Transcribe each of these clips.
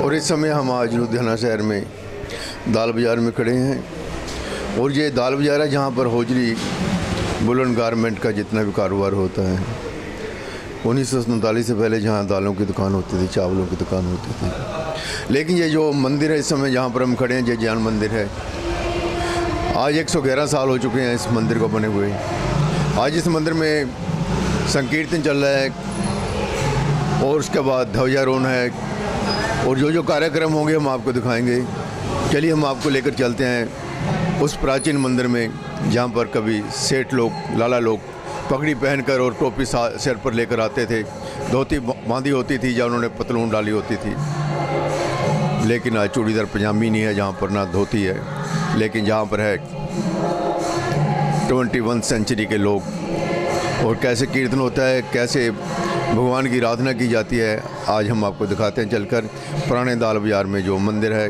और इस समय हम आज लुधियाना शहर में दाल बाज़ार में खड़े हैं और ये दाल बाज़ार है जहाँ पर होजरी वुलन गारमेंट का जितना भी कारोबार होता है। 1947 से पहले जहाँ दालों की दुकान होती थी, चावलों की दुकान होती थी। लेकिन ये जो मंदिर है इस समय जहाँ पर हम खड़े हैं, ये जैन मंदिर है। आज 111 साल हो चुके हैं इस मंदिर को बने हुए। आज इस मंदिर में संकीर्तन चल रहा है और उसके बाद ध्वजारोहण है और जो कार्यक्रम होंगे हम आपको दिखाएंगे। चलिए हम आपको लेकर चलते हैं उस प्राचीन मंदिर में जहाँ पर कभी सेठ लोग, लाला लोग पगड़ी पहनकर और टोपी सिर पर लेकर आते थे। धोती बांधी होती थी या उन्होंने पतलून डाली होती थी। लेकिन आज चूड़ीदार पजामी नहीं है, जहाँ पर ना धोती है। लेकिन जहाँ पर है 21 सेंचुरी के लोग और कैसे कीर्तन होता है, कैसे भगवान की आराधना की जाती है, आज हम आपको दिखाते हैं चलकर पुराने दाल बाज़ार में जो मंदिर है।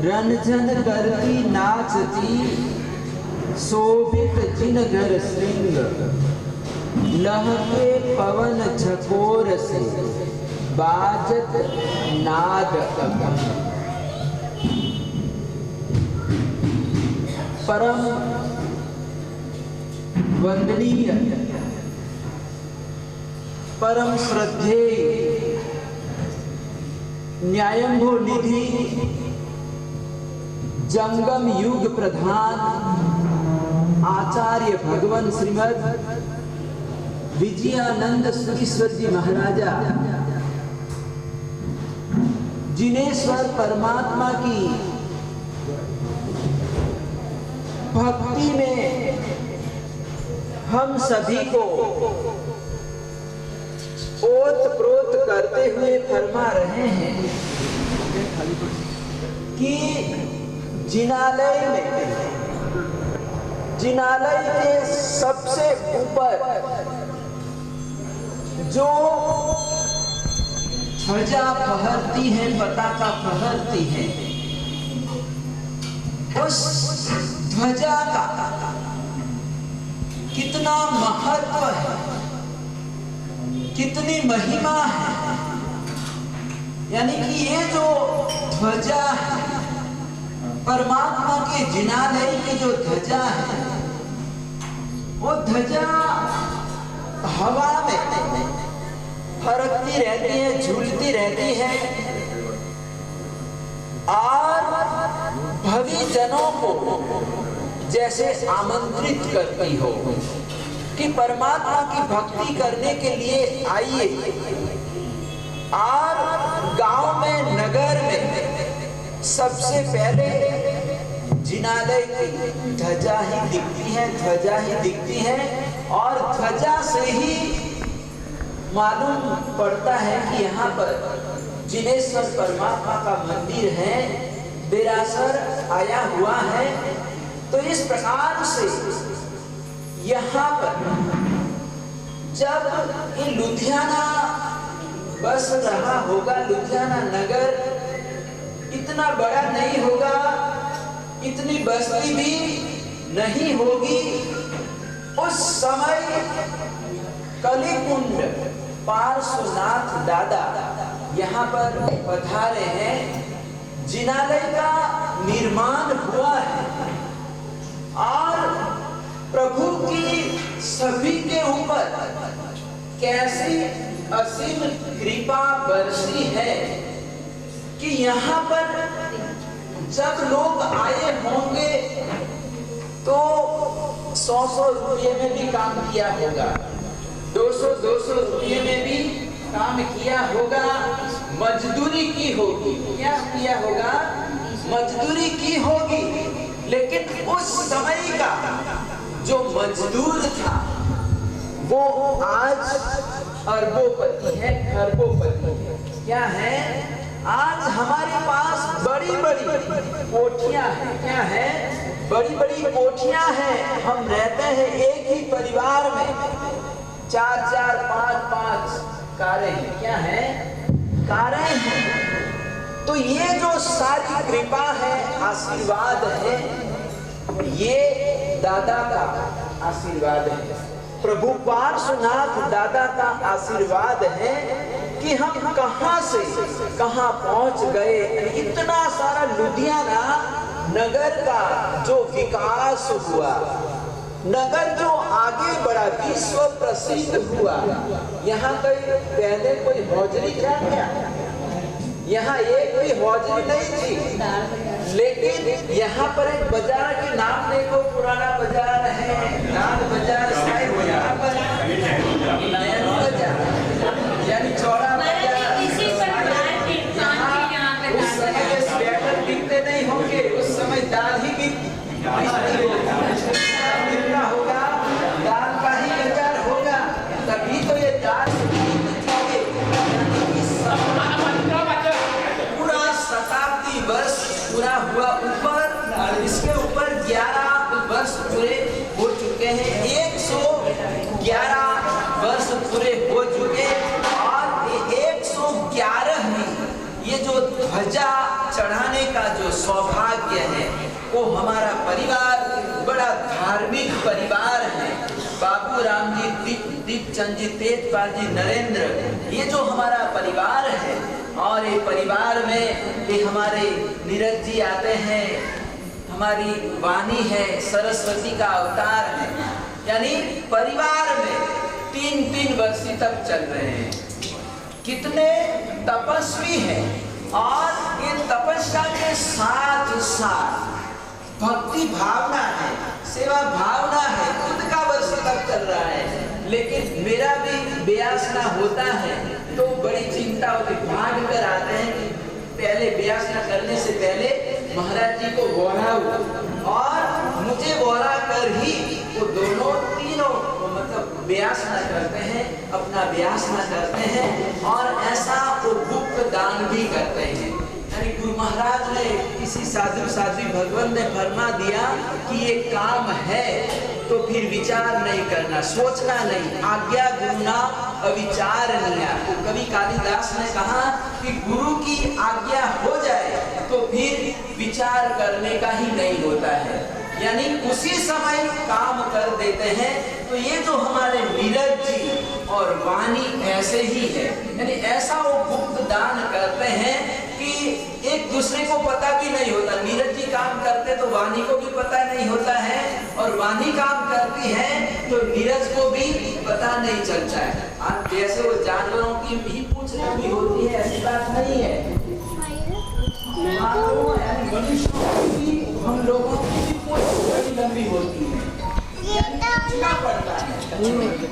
रंजन करती नाचती शोभित जिनगर श्रृंग, लहके पवन झकोर से बाजत नाद अगम। परम वंदनीय, परम श्रद्धेय न्यायंभो निधि जंगम युग प्रधान आचार्य भगवान श्रीमद विजयानंद सुरीश्वर जी महाराजा, जिनेश्वर परमात्मा की भक्ति में हम सभी को ओत प्रोत करते हुए फरमा रहे हैं कि जिनालय में, जिनालय के सबसे ऊपर जो ध्वजा फहरती है, पताका फहरती है, उस ध्वजा का कितना महत्व है, कितनी महिमा है। यानी कि ये जो ध्वजा है, परमात्मा के जिनालय की जो ध्वजा है, वो ध्वजा हवा में फरकती रहती है, झूलती रहती है और भवी जनों को जैसे आमंत्रित करती हो कि परमात्मा की भक्ति करने के लिए आइए। और गांव में, नगर में सबसे पहले जिनालय की ध्वजा ही दिखती है, ध्वजा ही दिखती है। और ध्वजा से ही मालूम पड़ता है कि यहाँ पर जिनेश्वर परमात्मा का मंदिर है, देरासर आया हुआ है। तो इस प्रकार से यहाँ पर जब ये लुधियाना बस रहा होगा, लुधियाना नगर इतना बड़ा नहीं होगा, इतनी बस्ती भी नहीं होगी, उस समय कलिकुंड पार्श्वनाथ दादा यहाँ पर पधारे हैं। जिनालय का निर्माण हुआ है और प्रभु की सभी के ऊपर कैसी असीम कृपा बरसी है कि यहाँ पर जब लोग आए होंगे तो 100-100 रुपये में भी काम किया होगा, 200-200 रुपये में भी काम किया होगा, मजदूरी की होगी। क्या किया होगा? मजदूरी की होगी। लेकिन उस समय का जो मजदूर था वो आज अरबोपति है, खरबोपति है। क्या है? आज हमारे पास बड़ी बड़ी कोठियां हैं। क्या है? बड़ी बड़ी कोठियां हैं। हम रहते हैं एक ही परिवार में, 4-4, 5-5 कारें हैं। क्या है? कारें हैं। तो ये जो सारी कृपा है, आशीर्वाद है, ये दादा का आशीर्वाद है, प्रभु पार्श्वनाथ दादा का आशीर्वाद है कि हम कहां से कहां पहुंच गए। इतना सारा लुधियाना नगर का जो विकास हुआ, नगर जो आगे बढ़ा, विश्व प्रसिद्ध हुआ। यहाँ पहले कोई हौजरी था क्या? यहाँ एक भी हौजरी नहीं थी। लेकिन यहाँ पर एक बाजार के नाम देखो, पुराना बाजार है, लाल बाजार, शायद यहाँ पर नया बाजार यानी चौड़ा बाजार। उस समय स्वेटर बिकते नहीं होंगे, उस समय दाल ही बिकता होगा, दाल का ही बाजार होगा, तभी तो ये दाल पूरा शताब्दी वर्ष पूरा हुआ ऊपर। इसके ऊपर 11 वर्ष पूरे हो चुके हैं। 111 ध्वजा चढ़ाने का जो सौभाग्य है वो हमारा परिवार बड़ा धार्मिक परिवार है। बाबू राम जी, दीपचंद जी, तेजपाल जी, नरेंद्र, ये जो हमारा परिवार है, और ये परिवार में ये हमारे नीरज जी आते हैं, हमारी वाणी है, सरस्वती का अवतार है, यानी परिवार में 3-3 वर्ष तक चल रहे हैं। कितने तपस्वी हैं, और ये तपस्या के साथ साथ भक्ति भावना है, सेवा भावना है, खुद का वर्ष तक चल रहा है। लेकिन मेरा भी व्यासना होता है तो बड़ी चिंता होती, भाग कर आते हैं कि पहले व्यासना करने से पहले महाराज जी को बोलाऊं, और मुझे बोला कर ही वो दोनों तीनों मतलब व्यासना करते हैं, अपना व्यासना करते हैं, और ऐसा वो गुप्त दान भी करते हैं। यानी गुरु महाराज ने किसी साधु भगवान ने फरमा दिया कि ये काम है तो फिर विचार नहीं करना, सोचना नहीं, आज्ञा गुरुना अविचारणीय। तो कवि कालिदास ने कहा कि गुरु की आज्ञा हो जाए तो फिर विचार करने का ही नहीं होता है, यानी उसी समय काम कर देते हैं। तो ये जो हमारे नीरज जी और वाणी ऐसे ही है, यानी ऐसा वो गुप्त दान करते हैं कि एक दूसरे को पता भी नहीं होता। नीरज जी काम करते तो वाणी को भी पता नहीं होता है, और वाणी काम करती है तो नीरज को भी पता नहीं चलता है। आज जैसे वो जानवरों की भी पूछ लंबी होती है, ऐसी बात नहीं है। मनुष्यों की, हम लोगों की भी पूछ बड़ी लंबी होती है, पूछना पड़ता है,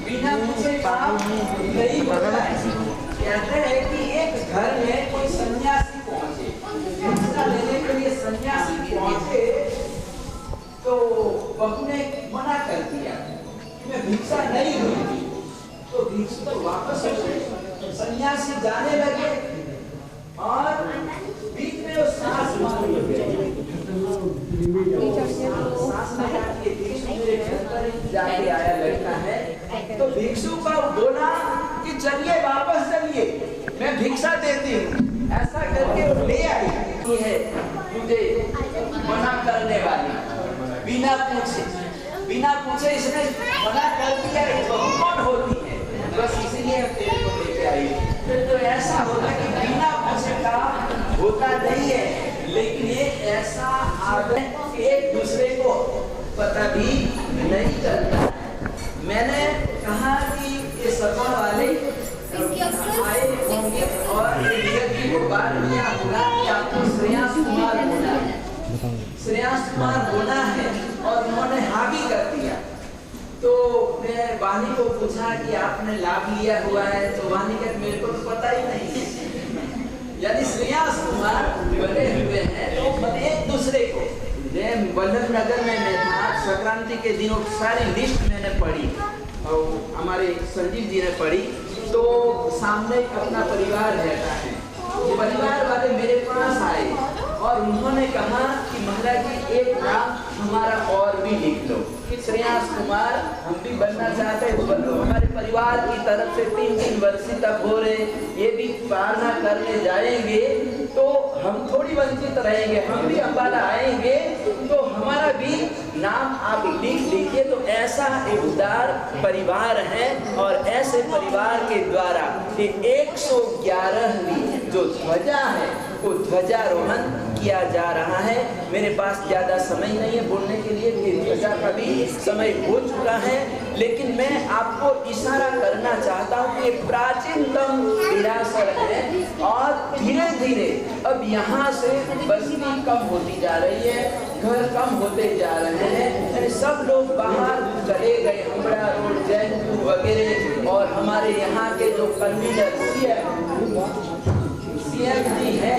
बिना पूछे काम नहीं होता है। कहते हैं कि एक घर में कोई सन्यासी पहुंचे, भिक्षा लेने के लिए सन्यासी पहुंचे, तो बहू ने मना कर दिया कि मैं भिक्षा नहीं दूंगी, तो भिक्षा तो वापस हो गई। सन्यासी जाने लगे और बीच में वो सांस मार जाके आया लड़का है, तो भिक्षु का बोला कि चलिए वापस चलिए, मैं भिक्षा देती हूँ। ऐसा करके वो ले आई है मुझे मना करने वाली, बिना पूछे इसने मना कर दिया। कौन होती है, बस इसीलिए तेरे को लेके आई। तो ऐसा होता कि बिना पूछे का होता नहीं है, लेकिन ये ऐसा आदत एक दूसरे को पता भी नहीं चलता। मैंने कहा कि ये सपा वाले आए होंगे और नीरज जी को बात किया होगा कि आपको श्रेयांश कुमार होना है, श्रेयांश कुमार होना है, और उन्होंने हाँ भी कर दिया। तो मैं वाणी को पूछा कि आपने लाभ लिया हुआ है, तो वाणी का मेरे को तो पता ही नहीं है। यानी श्रेयांश कुमार बने हुए हैं, तो एक दूसरे को बल्लभ नगर में मैं था, संक्रांति के दिनों सारी लिस्ट मैंने पढ़ी और हमारे संजीव जी ने पढ़ी। तो सामने अपना परिवार रहता है, परिवार वाले मेरे पास आए और उन्होंने कहा कि महाराज जी एक नाम हमारा और भी लिख लो कि श्रेयांश कुमार हम भी बनना चाहते हैं, बनो। हमारे परिवार की तरफ से 3-3 वर्ष तक हो रहे, ये भी प्रार्थना करने जाएंगे तो हम थोड़ी वंचित रहेंगे, हम भी अम्बाला आएंगे तो हमारा भी नाम आप लिख लीजिए। तो ऐसा एक उदार परिवार है, और ऐसे परिवार के द्वारा 111वीं जो ध्वजा है वो ध्वजारोहण किया जा रहा है। मेरे पास ज़्यादा समय नहीं है बोलने के लिए, ध्वजा का भी समय हो चुका है, लेकिन मैं आपको इशारा करना चाहता हूँ कि प्राचीनतम विरासत है, और धीरे धीरे अब यहाँ से बस्ती कम होती जा रही है, घर कम होते जा रहे हैं, सब लोग बाहर चले गए, हबड़ा रोड, जैनपुर वगैरह। और हमारे यहाँ के जो कन्वीनर सीएम जी है,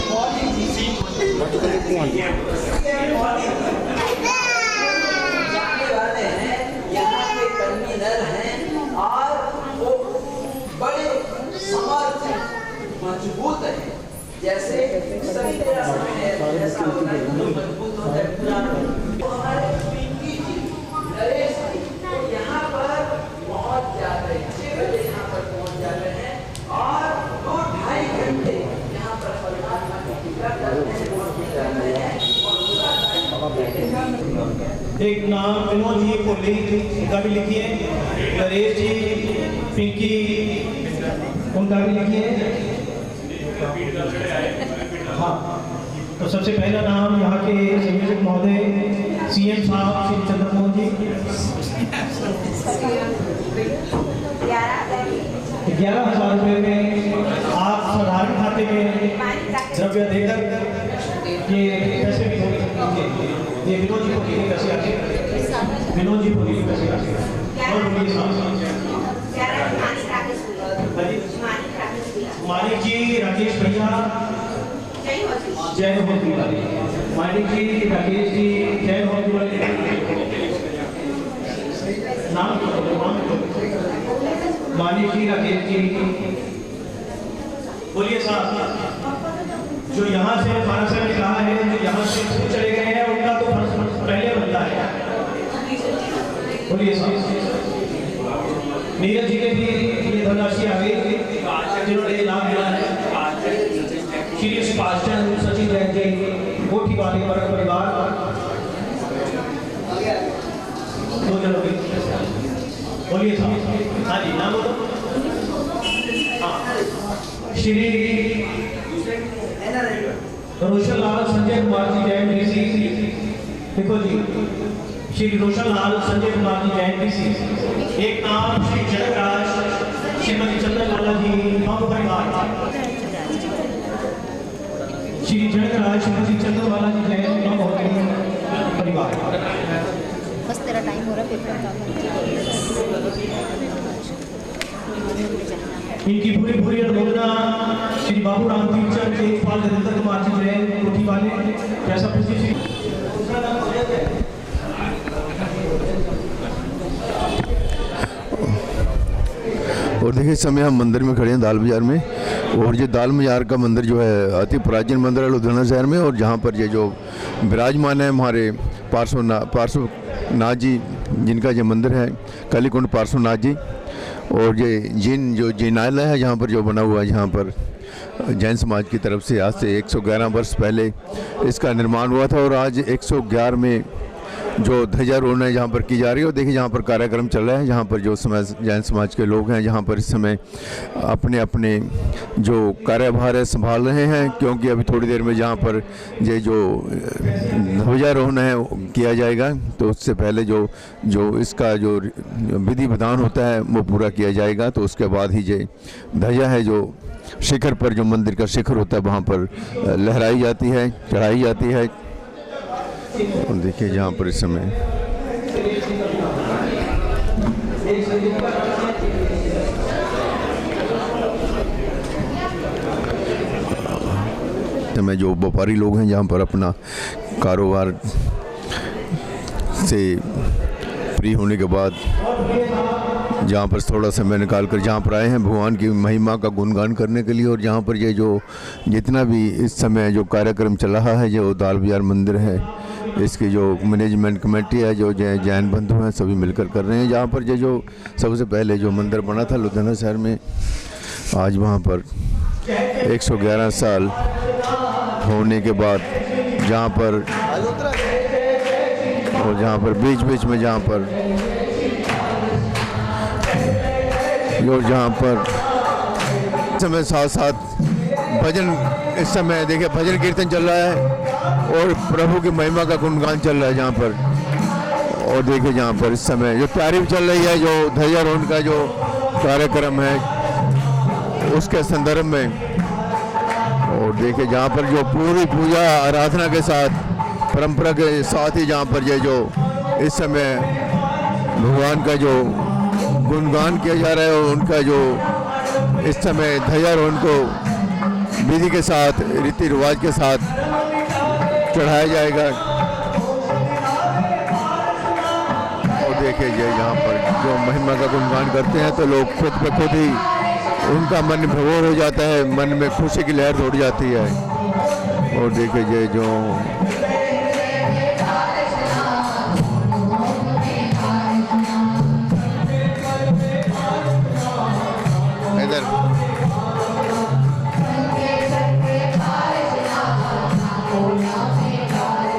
मोदी जी जाने वाले हैं, यहाँ के कन्वीनर हैं, और वो बड़े समर्थ हैं, मजबूत हैं। जैसे सभी तेरा समय है, ऐसा होता है, मजबूत होता है पूरा। तो हमारे पिंकी जी, नरेश जी, तो यहाँ पर पहुँच जाते हैं, 6 बजे यहाँ पर पहुँच जाते हैं, और 2-2.5 घंटे यहाँ पर एक नाम विनोद जी कोहली उनका भी लिखिए, नरेश जी, पिंकी उनका भी लिखिए। हाँ, तो सबसे पहला नाम यहाँ के संयोजक महोदय सीएम साहब श्री चंद्रमोहन जी 11,000 रुपये में आप साधारण खाते में द्रव्य देकर ये पैसे भी थोड़ी कीजिए। ये विनोद जी को दी पैसे आके, विनोद जी को दी पैसे आके और बोलिए साहब। मालिक जी राकेश भैया जय हो दिवाली। मालिक जी राकेश जी जय हो दिवाली। नाम मालिक जी राकेश जी बोलिए साहब। जो यहाँ से हमारा सर ने कहा है, जो यहाँ से चले गए हैं उनका तो पहले बनता है। बोलिए साहब। नीरज जी ने भी ये धनराशि आ गई जिन्होंने लाभ दिया है। श्री पास्टर सचिन जैन जी कोठी वाले वर्ग परिवार 2 जनों के। बोलिए साहब। हाँ जी नाम बोलो। हाँ, श्री रोशन लाल संजय कुमार जी जैन डीसी। देखो जी, श्री रोशन लाल संजय कुमार जी जैन डीसी। एक नाम श्री जनकराज श्रीमती चंद्रकला जी हम परिवार। श्री जनकराज श्रीमती चंद्रकला जी जैन हम परिवार। बस तेरा टाइम हो रहा पेपर का। इनकी पूरी पूरी अनुमोदना श्री बाबू राम टीचर देखभाल नरेंद्र कुमार जी जैन कोठी वाले। जैसा और देखिए इस समय हम मंदिर में खड़े हैं दाल बाजार में। और ये दाल बाजार का मंदिर जो है अति प्राचीन मंदिर है लुधियाना शहर में। और जहाँ पर ये जो विराजमान है हमारे पार्श्वनाथ जी, जिनका ये मंदिर है कालीकुंड पार्श्वनाथ जी। और ये जो जिनालय है जहाँ पर जो बना हुआ है, जहाँ पर जैन समाज की तरफ से आज से 111 वर्ष पहले इसका निर्माण हुआ था। और आज 111 में जो ध्वजारोहण है जहाँ पर की जा रही है। और देखिए जहाँ पर कार्यक्रम चल रहा है, जहाँ पर जो जैन समाज के लोग हैं जहाँ पर इस समय अपने अपने जो कार्यभार है संभाल रहे हैं। क्योंकि अभी थोड़ी देर में जहाँ पर ये जो ध्वजारोहण है किया जाएगा, तो उससे पहले जो इसका जो विधि विधान होता है वो पूरा किया जाएगा। तो उसके बाद ही ये ध्वजा है जो शिखर पर, जो मंदिर का शिखर होता है वहाँ पर लहराई जाती है, चढ़ाई जाती है। और देखिए जहाँ पर इस समय जो व्यापारी लोग हैं जहाँ पर अपना कारोबार से फ्री होने के बाद जहाँ पर थोड़ा समय निकाल कर जहाँ पर आए हैं भगवान की महिमा का गुणगान करने के लिए। और जहाँ पर ये जो जितना भी इस समय जो कार्यक्रम चल रहा है, जो दाल बाजार मंदिर है, इसकी जो मैनेजमेंट कमेटी है, जो जैन बंधु हैं, सभी मिलकर कर रहे हैं। जहाँ पर ये जो सबसे पहले जो मंदिर बना था लुधियाना शहर में, आज वहाँ पर 111 साल होने के बाद जहाँ पर और जहाँ पर बीच बीच में जहाँ पर समय साथ साथ भजन, इस समय देखिए भजन कीर्तन चल रहा है और प्रभु की महिमा का गुणगान चल रहा है जहाँ पर। और देखिए जहाँ पर इस समय जो तैयारी चल रही है, जो ध्वजारोहण का जो कार्यक्रम है उसके संदर्भ में। और देखिए जहाँ पर जो पूरी पूजा आराधना के साथ, परंपरा के साथ ही जहाँ पर ये जो इस समय भगवान का जो गुणगान किया जा रहा है, और उनका जो इस समय ध्वजारोहण को विधि के साथ, रीति रिवाज के साथ चढ़ाया जाएगा। और देखिए ये यहाँ पर जो महिमा का गुणगान करते हैं तो लोग खुद ब खुद ही उनका मन विभोर हो जाता है, मन में खुशी की लहर दौड़ जाती है। और देखिए ये जो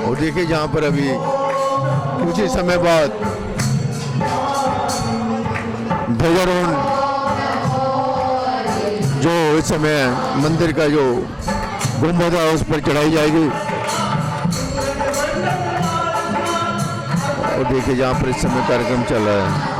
और देखिए जहाँ पर अभी कुछ ही समय बाद ध्वजारोहण जो इस समय मंदिर का जो गुंबद है उस पर चढ़ाई जाएगी। और देखिए जहाँ पर इस समय कार्यक्रम चल रहा है।